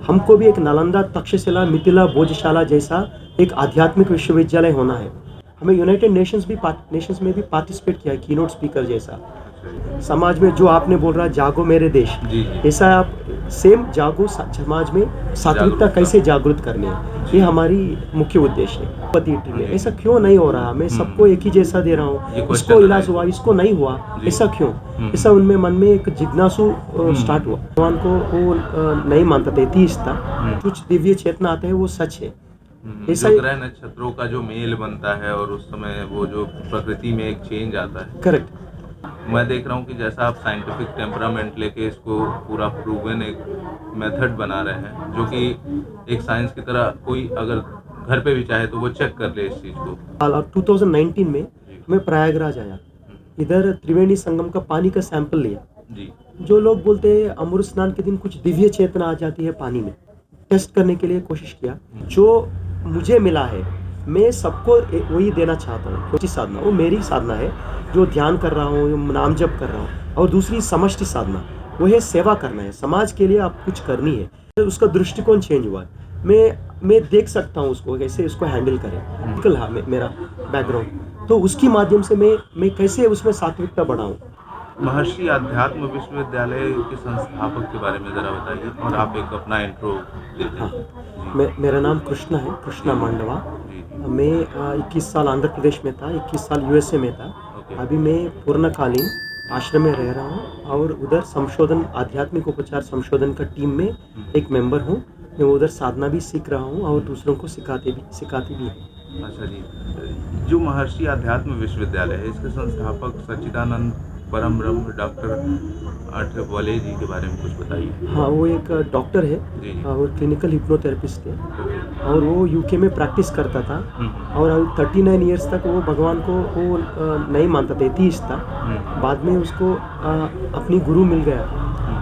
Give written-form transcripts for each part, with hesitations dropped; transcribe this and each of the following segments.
हमको भी एक नालंदा, तक्षशिला, मिथिला, भोजशाला जैसा एक आध्यात्मिक विश्वविद्यालय होना है। हमें यूनाइटेड नेशंस में भी पार्टिसिपेट किया है, कीनोट स्पीकर जैसा। समाज में जो आपने बोल रहा जागो मेरे देश, जी, जी। ऐसा आप सेम जागो समाज में सात्विकता जागरूकता। कैसे जागृत करनी है, ये हमारी मुख्य उद्देश्य है। पति में ऐसा क्यों नहीं हो रहा? मैं सबको एक ही जैसा दे रहा ये हूँ, क्वेश्चन इसको इलाज arise हुआ, होता इसको नहीं हुआ, जी। ऐसा क्यों? ऐसा उनमें मन में एक जिज्ञासु स्टार्ट हुआ। भगवान को वो नहीं मानता था, एथीस्ट था। कुछ दिव्य चेतना आते हैं, वो सच है। ऐसा जो ग्रह नक्षत्रों का जो मेल बनता है और उस समय वो जो प्रकृति में एक चेंज आता है। करेक्ट। मैं देख रहा हूँ कि जैसा आप साइंटिफिक टेम्परामेंट लेके इसको पूरा प्रूवन एक मेथड बना रहे हैं, जो कि एक साइंस की तरह कोई अगर घर पे भी चाहे तो वो चेक कर ले इस चीज़ को। और 2019 में जी। मैं प्रयागराज आया, इधर त्रिवेणी संगम का पानी का सैंपल लिया। जी। जो लोग बोलते हैं अमृत स्नान के दिन कुछ दिव्य चेतना आ जाती है पानी में, टेस्ट करने के लिए कोशिश किया। जो मुझे मिला है, मैं सबको वही देना चाहता हूँ। छोटी साधना, वो मेरी साधना है, जो ध्यान कर रहा हूँ, नाम जप कर रहा हूँ। और दूसरी समष्टि साधना, वो है सेवा करना है, समाज के लिए आप कुछ करनी है। तो उसका दृष्टिकोण चेंज हुआ है। मैं देख सकता हूँ उसको कैसे उसको हैंडल करें। निकल मेरा बैकग्राउंड, तो उसकी माध्यम से मैं कैसे उसमें सात्विकता बढ़ाऊँ। महर्षि अध्यात्म विश्वविद्यालय के संस्थापक के बारे में ज़रा बताइए और आप एक अपना इंट्रो देते हाँ, हैं। मेरा नाम कृष्णा है, कृष्णा मांडवा। जी। मैं 21 साल आंध्र प्रदेश में था, 21 साल यूएसए में था। ओके। अभी मैं पूर्णकालीन आश्रम में रह रहा हूँ और उधर संशोधन, आध्यात्मिक उपचार संशोधन का टीम में एक मेंबर हूँ। मैं उधर साधना भी सीख रहा हूँ और दूसरों को सिखाती भी हूँ। अच्छा जी। जो महर्षि अध्यात्म विश्वविद्यालय है, इसके संस्थापक सच्चिदानंद परम ब्रह्म डॉक्टर आठवले जी के बारे में कुछ बताइए। हाँ, वो एक डॉक्टर है जी, जी। और क्लिनिकल हिप्नोथेरेपिस्ट है ओके। और वो यूके में प्रैक्टिस करता था। और 39 इयर्स तक वो भगवान को वो नहीं मानता था, एथीस्ट था। बाद में उसको अपनी गुरु मिल गया,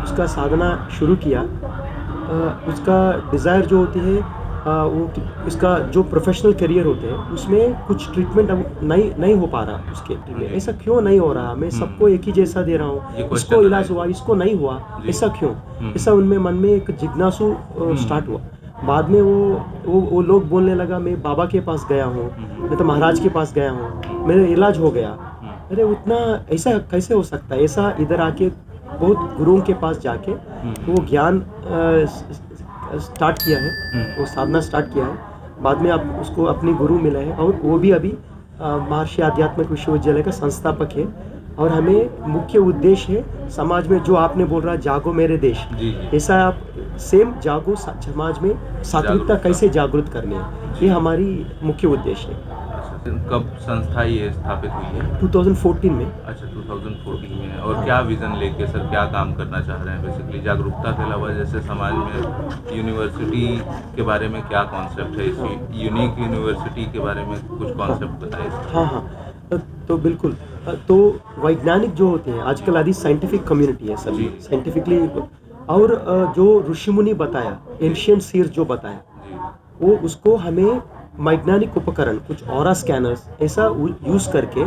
उसका साधना शुरू किया। उसका डिज़ायर जो होती है, इसका जो प्रोफेशनल करियर होते हैं उसमें कुछ ट्रीटमेंट अब नहीं हो पा रहा उसके लिए। ऐसा क्यों नहीं हो रहा? मैं सबको एक ही जैसा दे रहा ये हूँ, क्वेश्चन इसको इलाज arise हुआ, इसको नहीं हुआ, जी। ऐसा क्यों? ऐसा उनमें मन में एक जिज्ञासु स्टार्ट हुआ। बाद में वो लोग बोलने लगा, मैं बाबा के पास गया हूँ, मैं तो महाराज के पास गया हूँ, मेरा इलाज हो गया। अरे उतना ऐसा कैसे हो सकता है? ऐसा इधर आके बहुत गुरुओं के पास जाके वो ज्ञान स्टार्ट किया है, वो साधना स्टार्ट किया है। बाद में आप उसको अपनी गुरु मिला है और वो भी अभी महर्षि आध्यात्मिक विश्वविद्यालय का संस्थापक है। और हमें मुख्य उद्देश्य है समाज में, जो आपने बोल रहा जागो मेरे देश, जी, जी। ऐसा आप सेम जागो समाज में सात्विकता जागरूकता। कैसे जागृत करनी है, ये हमारी मुख्य उद्देश्य है। अच्छा, कब संस्था ये स्थापित हुई है? 2014 में। अच्छा, 2014 में। और क्या विज़न लेके सर क्या काम करना चाह रहे हैं बेसिकली जागरूकता के अलावा? जैसे समाज में यूनिवर्सिटी के बारे में क्या कॉन्सेप्ट है, इस यूनिक यूनिवर्सिटी के बारे में कुछ कॉन्सेप्ट बताइए। हाँ हाँ, तो बिल्कुल। तो वैज्ञानिक जो होते हैं आजकल, आदि साइंटिफिक कम्युनिटी है सभी, जी। साइंटिफिकली। और जो ऋषि मुनि बताया, एंशिएंट सीर्स जो बताया, जी। वो उसको हमें वैज्ञानिक उपकरण, कुछ ऑरा स्कैनर्स ऐसा यूज़ करके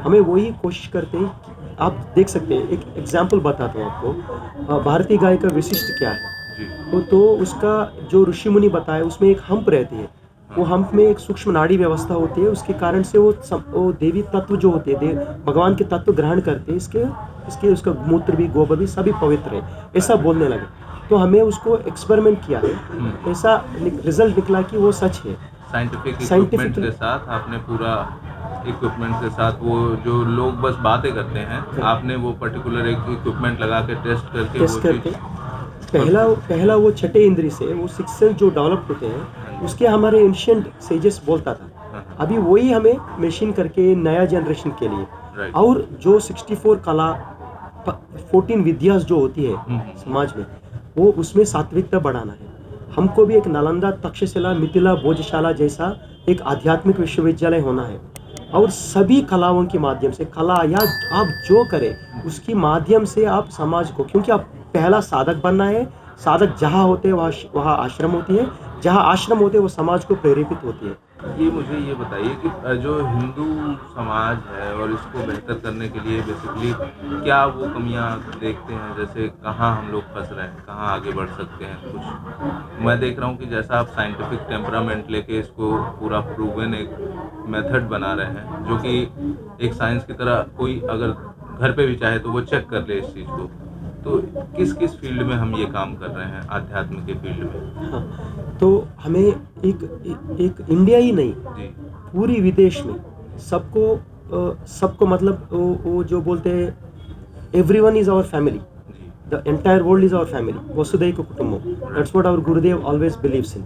हमें वही कोशिश करते हैं कि आप देख सकते हैं। एक एग्जांपल बताता हूँ आपको। भारतीय गाय का विशिष्ट क्या है? जी। तो उसका जो ऋषि मुनि बताया, उसमें एक हम्प रहती है। वो हम्प में एक सूक्ष्म नाड़ी व्यवस्था होती है, उसके कारण से वो देवी तत्व जो होते हैं, भगवान के तत्व ग्रहण करते हैं। इसके उसका मूत्र भी, गोबर भी सभी पवित्र है, ऐसा बोलने लगे। तो हमें उसको एक्सपेरिमेंट किया है, ऐसा रिजल्ट निकला कि वो सच है। साइंटिफिक इक्विपमेंट साइंटिफिकली के साथ आपने पूरा इक्विपमेंट के साथ, वो जो लोग बस बातें करते हैं, आपने वो पर्टिकुलर एक इक्विपमेंट लगा के टेस्ट करके टेस्ट वो करके चीज़। पहला वो छठे इंद्री से वो सिक्स सेंस जो डेवलप होते हैं, उसके हमारे एंशिएंट सेजेस बोलता था। अभी वही हमें मशीन करके नया जनरेशन के लिए, राइट। और जो 64 कला, 14 विद्यास जो होती है समाज में, वो उसमें सात्विकता बढ़ाना है। हमको भी एक नालंदा, तक्षशिला, मिथिला, भोजशाला जैसा एक आध्यात्मिक विश्वविद्यालय होना है। और सभी कलाओं के माध्यम से, कला या आप जो करें उसकी माध्यम से आप समाज को, क्योंकि आप पहला साधक बनना है, साधक जहाँ होते हैं वहाँ आश्रम होती है, जहाँ आश्रम होते हैं वो समाज को प्रेरित होती है। ये मुझे ये बताइए कि जो हिंदू समाज है और इसको बेहतर करने के लिए बेसिकली क्या वो कमियां देखते हैं, जैसे कहाँ हम लोग फंस रहे हैं, कहाँ आगे बढ़ सकते हैं कुछ। मैं देख रहा हूँ कि जैसा आप साइंटिफिक टेम्परामेंट लेके इसको पूरा प्रूवन एक मेथड बना रहे हैं, जो कि एक साइंस की तरह कोई अगर घर पे भी चाहे तो वो चेक कर ले इस चीज़ को। तो किस किस फील्ड में हम ये काम कर रहे हैं आध्यात्म के फील्ड में? हाँ, तो हमें एक इंडिया ही नहीं, जी पूरी विदेश में सबको मतलब वो जो बोलते हैं एवरीवन इज आवर फैमिली, जी the entire world is our family, वसुधैव कुटुंबकम, that's what our Gurudev always believes in.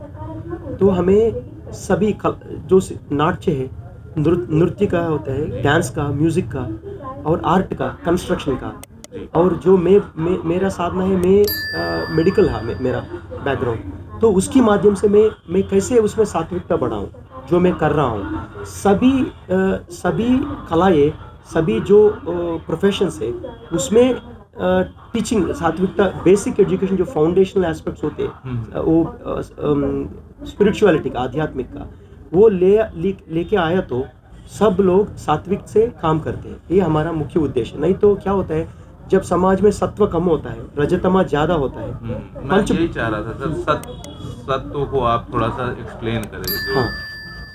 तो हमें सभी जो नाट्य है, नृत्य का होता है, डांस का, म्यूजिक का और आर्ट का, कंस्ट्रक्शन का, जी और जो मेरा साधना है, मैं मेडिकल है मेरा बैकग्राउंड, तो उसके माध्यम से मैं कैसे उसमें सात्विकता बढ़ाऊं, जो मैं कर रहा हूं। सभी कलाएं, सभी जो प्रोफेशंस है उसमें टीचिंग सात्विकता, बेसिक एजुकेशन, जो फाउंडेशनल एस्पेक्ट्स होते हैं वो स्पिरिचुअलिटी का, आध्यात्मिक का, वो लेके आया तो सब लोग सात्विक से काम करते हैं। ये हमारा मुख्य उद्देश्य है। नहीं तो क्या होता है, जब समाज में सत्व कम होता है, रजतमा ज्यादा होता है, मैं यही चाह रहा था सर, सत्व को आप थोड़ा सा एक्सप्लेन करें। जो हाँ,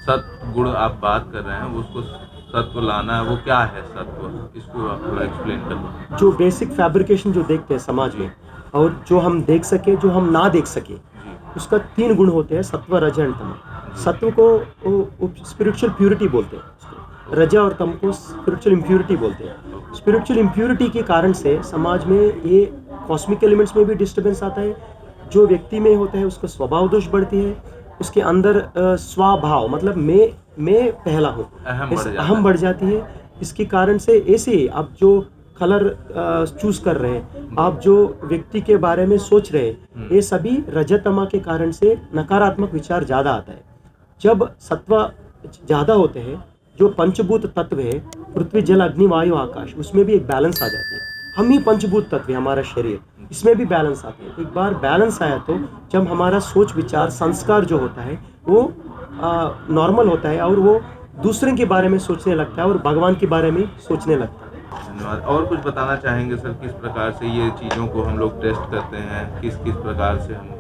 सत्व गुण आप बात कर रहे हैं उसको सत्व लाना है, वो क्या है सत्व, इसको आप थोड़ा एक्सप्लेन कर दो। जो बेसिक फैब्रिकेशन जो देखते हैं समाज में, और जो हम देख सके, जो हम ना देख सके, जी उसका 3 गुण होते हैं, सत्व, रज एंड तम। सत्व को स्पिरिचुअल प्यूरिटी बोलते हैं उसको, रज और तम को स्पिरिचुअल इम्प्यूरिटी बोलते हैं। स्पिरिचुअल इम्प्यूरिटी के कारण से समाज में ये कॉस्मिक एलिमेंट्स में भी डिस्टर्बेंस आता है, जो व्यक्ति में होता है उसका स्वभाव दोष बढ़ती है, उसके अंदर स्वभाव मतलब मैं पहला हूँ, अहम बढ़ जाती है। इसके कारण से ऐसे आप जो कलर चूज कर रहे हैं, आप जो व्यक्ति के बारे में सोच रहे हैं, ये सभी रजतमा के कारण से नकारात्मक विचार ज़्यादा आता है। जब सत्व ज़्यादा होते हैं, जो पंचभूत तत्व है, पृथ्वी जल अग्नि वायु आकाश, उसमें भी एक बैलेंस आ जाती है। हम ही पंचभूत तत्व है, हमारा शरीर, इसमें भी बैलेंस आते हैं। एक बार बैलेंस आया तो जब हमारा सोच विचार संस्कार जो होता है वो नॉर्मल होता है, और वो दूसरे के बारे में सोचने लगता है और भगवान के बारे में सोचने लगता है। धन्यवाद। और कुछ बताना चाहेंगे सर, किस प्रकार से ये चीज़ों को हम लोग टेस्ट करते हैं, किस किस प्रकार से हम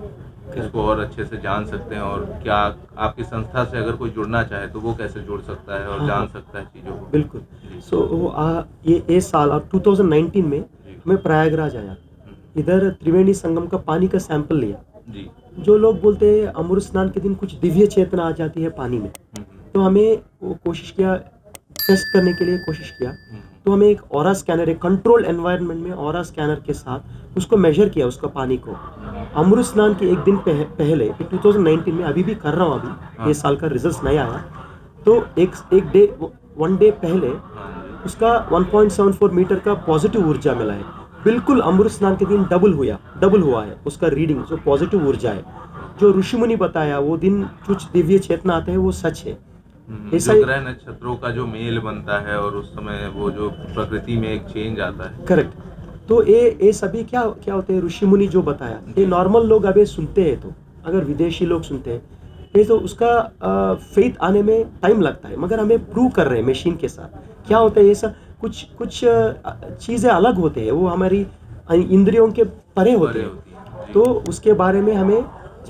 इसको और अच्छे से जान सकते हैं, और क्या आपकी संस्था से अगर कोई जुड़ना चाहे तो वो कैसे जुड़ सकता है और हाँ, जान सकता है चीज़ों को? बिल्कुल। जी सो ये साल 2019 में जी मैं प्रयागराज आया, इधर त्रिवेणी संगम का पानी का सैंपल लिया। जी जो लोग बोलते हैं अमृत स्नान के दिन कुछ दिव्य चेतना आ जाती है पानी में, तो हमें वो कोशिश किया, टेस्ट करने के लिए कोशिश किया। तो हमें एक ऑरा स्कैनर, एक कंट्रोल एनवायरनमेंट में ऑरा स्कैनर के साथ उसको मेजर किया, उसका पानी को। अमृत स्नान के एक दिन पहले 2019 में, अभी भी कर रहा हूँ, अभी ये साल का रिजल्ट नहीं आया, तो वन डे पहले हाँ उसका 1.74 मीटर का पॉजिटिव ऊर्जा मिला है। बिल्कुल अमृत स्नान के दिन डबल हुआ है उसका रीडिंग, जो पॉजिटिव ऊर्जा है। जो ऋषि मुनि बताया वो दिन कुछ दिव्य चेतना आते हैं, वो सच है। ऐसा जो ग्रह नक्षत्रों का जो मेल बनता है और उस समय वो जो प्रकृति में एक चेंज आता है। करेक्ट। तो ये सभी क्या होते हैं, ऋषि मुनि जो बताया, ये नॉर्मल लोग अभी सुनते हैं, तो अगर विदेशी लोग सुनते हैं ये तो उसका फेथ आने में टाइम लगता है, मगर हमें प्रूव कर रहे हैं मशीन के साथ। क्या होता है, ये सब कुछ चीज़ें अलग होते हैं, वो हमारी इंद्रियों के परे होते हैं। तो उसके बारे में हमें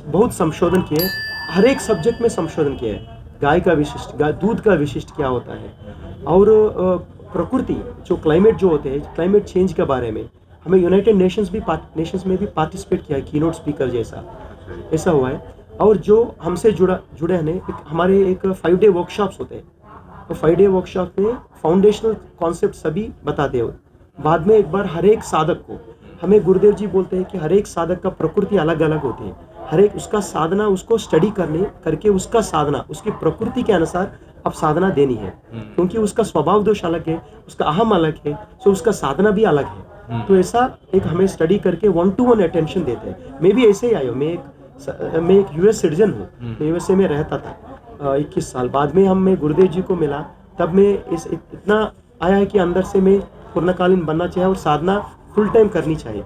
बहुत संशोधन किए, हर एक सब्जेक्ट में संशोधन किए हैं। गाय का विशिष्ट, दूध का विशिष्ट क्या होता है, और प्रकृति जो क्लाइमेट जो होते हैं, क्लाइमेट चेंज के बारे में हमें यूनाइटेड नेशंस में भी पार्टिसिपेट किया है, कीनोट स्पीकर जैसा, ऐसा हुआ है। और जो हमसे जुड़े हैं, हमारे एक 5 डे वर्कशॉप्स होते हैं, तो 5 डे वर्कशॉप में फाउंडेशनल कॉन्सेप्ट सभी बताते हो। बाद में एक बार हर एक साधक को, हमें गुरुदेव जी बोलते हैं कि हर एक साधक का प्रकृति अलग अलग होती है, हर एक उसका साधना, उसको स्टडी करके उसका साधना उसकी प्रकृति के अनुसार अब साधना देनी है, क्योंकि उसका स्वभाव दोष अलग है, उसका अहम अलग है, तो उसका साधना भी अलग है। तो ऐसा एक हमें स्टडी करके 1-to-1 अटेंशन देते हैं। मैं भी ऐसे ही आया हूँ, मैं एक यूएस सिटीजन हूँ, मैं यूएसए में रहता था 21 साल। बाद में मैं गुरुदेव जी को मिला, तब मैं इतना आया है कि अंदर से मैं पूर्णकालीन बनना चाहिए और साधना फुल टाइम करनी चाहिए।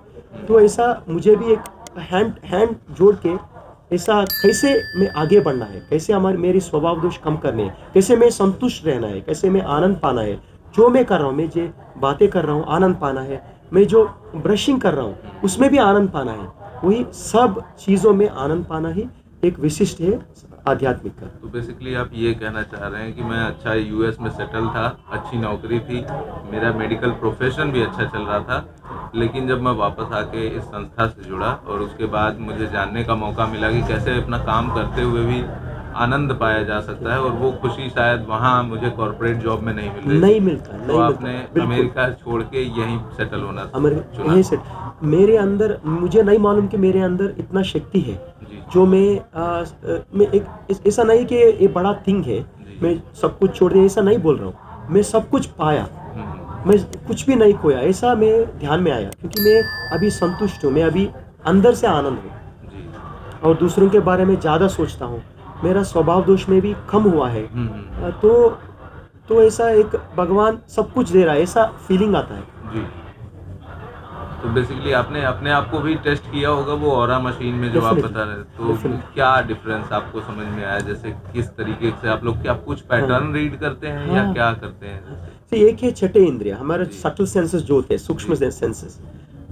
तो ऐसा मुझे भी एक हैंड हैंड जोड़ के ऐसा कैसे मैं आगे बढ़ना है, कैसे हमारी मेरी स्वभाव दोष कम करने हैं, कैसे मैं संतुष्ट रहना है, कैसे मैं आनंद पाना है, जो मैं कर रहा हूँ, मैं जो बातें कर रहा हूँ आनंद पाना है, मैं जो ब्रशिंग कर रहा हूँ उसमें भी आनंद पाना है, वही सब चीज़ों में आनंद पाना ही एक विशिष्ट है आध्यात्मिक का। तो बेसिकली आप ये कहना चाह रहे हैं कि मैं अच्छा यूएस में सेटल था, अच्छी नौकरी थी, मेरा मेडिकल प्रोफेशन भी अच्छा चल रहा था, लेकिन जब मैं वापस आके इस संस्था से जुड़ा और उसके बाद मुझे जानने का मौका मिला कि कैसे अपना काम करते हुए भी आनंद पाया जा सकता है, और वो खुशी शायद वहाँ मुझे कॉर्पोरेट जॉब में नहीं मिल रही नहीं थी। मिलता, तो नहीं मिलता, आपने बिल्कुल। अमेरिका छोड़ के यहीं सेटल होना चुना। यही से मेरे अंदर मुझे नहीं मालूम कि मेरे अंदर इतना शक्ति है जी जो मैं एक ऐसा नहीं कि ये बड़ा थिंग है, जी मैं सब कुछ छोड़ दिया, ऐसा नहीं बोल रहा हूँ, मैं सब कुछ पाया, मैं कुछ भी नहीं खोया, ऐसा मैं ध्यान में आया, क्योंकि मैं अभी संतुष्ट हूँ, मैं अभी अंदर से आनंद हूँ जी और दूसरों के बारे में ज़्यादा सोचता हूँ, मेरा स्वभाव दोष में भी कम हुआ है। तो ऐसा एक भगवान सब कुछ दे रहा है, ऐसा फीलिंग आता है। जी। तो बेसिकली आपने अपने आप को भी टेस्ट किया होगा वो ऑरा मशीन में जो आप Definitely, बता रहे हैं, तो definitely। क्या डिफरेंस आपको समझ में आया? जैसे किस तरीके से आप लोग क्या कुछ पैटर्न रीड करते हैं या हाँ। क्या करते हैं जैसे? तो एक है छठे इंद्रिय, हमारे जी। सटल सेंसेस जो होते हैं, सूक्ष्म जी। सेंसेस,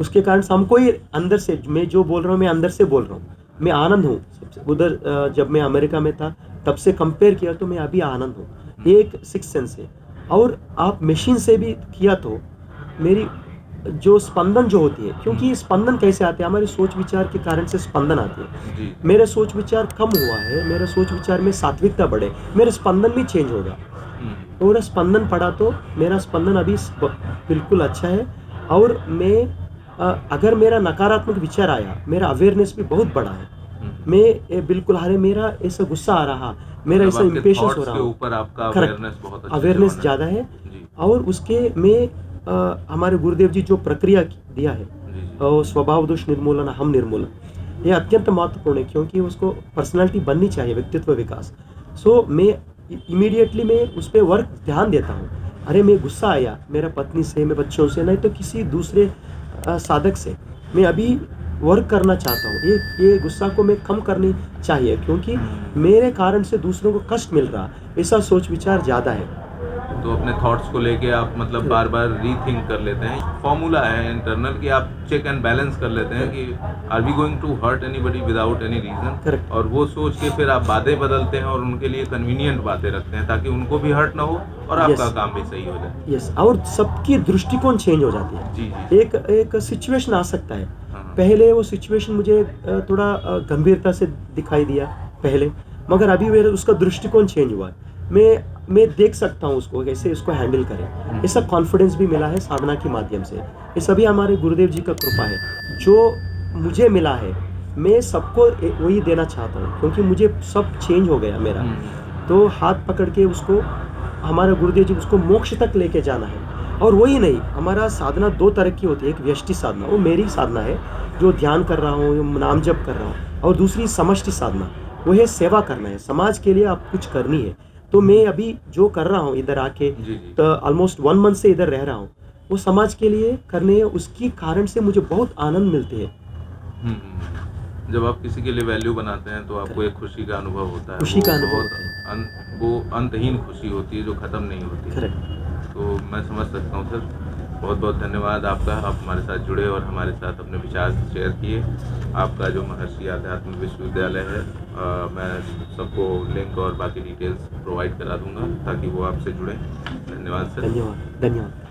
उसके कारण से हमको ही अंदर से, मैं जो बोल रहा हूँ मैं अंदर से बोल रहा हूँ, मैं आनंद हूँ सबसे। उधर जब मैं अमेरिका में था तब से कंपेयर किया तो मैं अभी आनंद हूँ, ये एक सिक्स सेंस है। और आप मशीन से भी किया तो मेरी जो स्पंदन जो होती है, क्योंकि स्पंदन कैसे आते हैं, हमारे सोच विचार के कारण से स्पंदन आती है। जी। मेरे सोच विचार कम हुआ है, मेरे सोच विचार में सात्विकता बढ़े, मेरे स्पंदन भी चेंज होगा। पूरा स्पंदन पड़ा तो मेरा स्पंदन अभी बिल्कुल अच्छा है। और मैं अगर मेरा नकारात्मक विचार आया, मेरा अवेयरनेस भी बहुत बड़ा है। मैं बिल्कुल अरे मेरा ऐसा गुस्सा आ रहा, मेरा मतलब ऐसा आपके इम्पेशंस हो थॉट्स रहा के हूँ। ऊपर आपका करेक्ट, अवेयरनेस बहुत अच्छे से अवेयरनेस बना ज़्यादा है। जी। और उसके में हमारे गुरुदेव जी जो प्रक्रिया दिया है, जी जी। स्वभाव दोष निर्मूलन, हम निर्मूलन, ये अत्यंत महत्वपूर्ण है, क्योंकि उसको पर्सनालिटी बननी चाहिए, व्यक्तित्व विकास। सो मैं इमीडिएटली मैं उस पर वर्क ध्यान देता हूँ। अरे मैं गुस्सा आया मेरा पत्नी से, मैं बच्चों से, नहीं तो किसी दूसरे साधक से, मैं अभी वर्क करना चाहता हूँ, ये गुस्सा को मैं कम करनी चाहिए, क्योंकि मेरे कारण से दूसरों को कष्ट मिल रहा, ऐसा सोच विचार ज़्यादा है। तो अपने थॉट्स को लेके आप मतलब बार बार रीथिंक कर लेते हैं। फॉर्मूला है इंटरनल कि आप चेक एंड बैलेंस कर लेते हैं कि are we going to hurt anybody without any reason, correct. और वो सोच के फिर आप बातें बदलते हैं और उनके लिए कन्वीनियंट बातें रखते हैं ताकि उनको भी हर्ट ना हो और आपका Yes. काम भी सही हो जाए। यस, और सबकी दृष्टिकोण चेंज हो जाती है। जी जी। एक सिचुएशन आ सकता है, हाँ। पहले वो सिचुएशन मुझे थोड़ा गंभीरता से दिखाई दिया पहले, मगर अभी मेरा उसका दृष्टिकोण चेंज हुआ है। मैं देख सकता हूँ उसको कैसे इसको हैंडल करें, ऐसा कॉन्फिडेंस भी मिला है साधना के माध्यम से। ये सभी हमारे गुरुदेव जी का कृपा है जो मुझे मिला है। मैं सबको वही देना चाहता हूँ, क्योंकि मुझे सब चेंज हो गया मेरा। तो हाथ पकड़ के उसको, हमारे गुरुदेव जी उसको मोक्ष तक लेके जाना है। और वही नहीं, हमारा साधना दो तरह की होती है, एक व्यष्टि साधना, वो मेरी साधना है जो ध्यान कर रहा हूँ, नाम जप कर रहा हूँ, और दूसरी समष्टि साधना, वो है सेवा करना है, समाज के लिए आप कुछ करनी है। तो मैं अभी जो कर रहा हूँ इधर आके, जी जी। तो ऑलमोस्ट 1 मंथ से इधर रह रहा हूँ, वो समाज के लिए करने हैं, उसकी कारण से मुझे बहुत आनंद मिलते हैं। जब आप किसी के लिए वैल्यू बनाते हैं तो आपको एक खुशी का अनुभव होता है, खुशी वो का अनुभव बहुत होता है। वो अंतहीन खुशी होती है जो ख़त्म नहीं होती। करेक्ट। तो मैं समझ सकता हूँ सर, बहुत बहुत धन्यवाद आपका, आप हमारे साथ जुड़े और हमारे साथ अपने विचार शेयर किए। आपका जो महर्षि आध्यात्मिक विश्वविद्यालय है, मैं सबको लिंक और बाकी डिटेल्स प्रोवाइड करा दूंगा ताकि वो आपसे जुड़ें। धन्यवाद सर। धन्यवाद, धन्यवाद।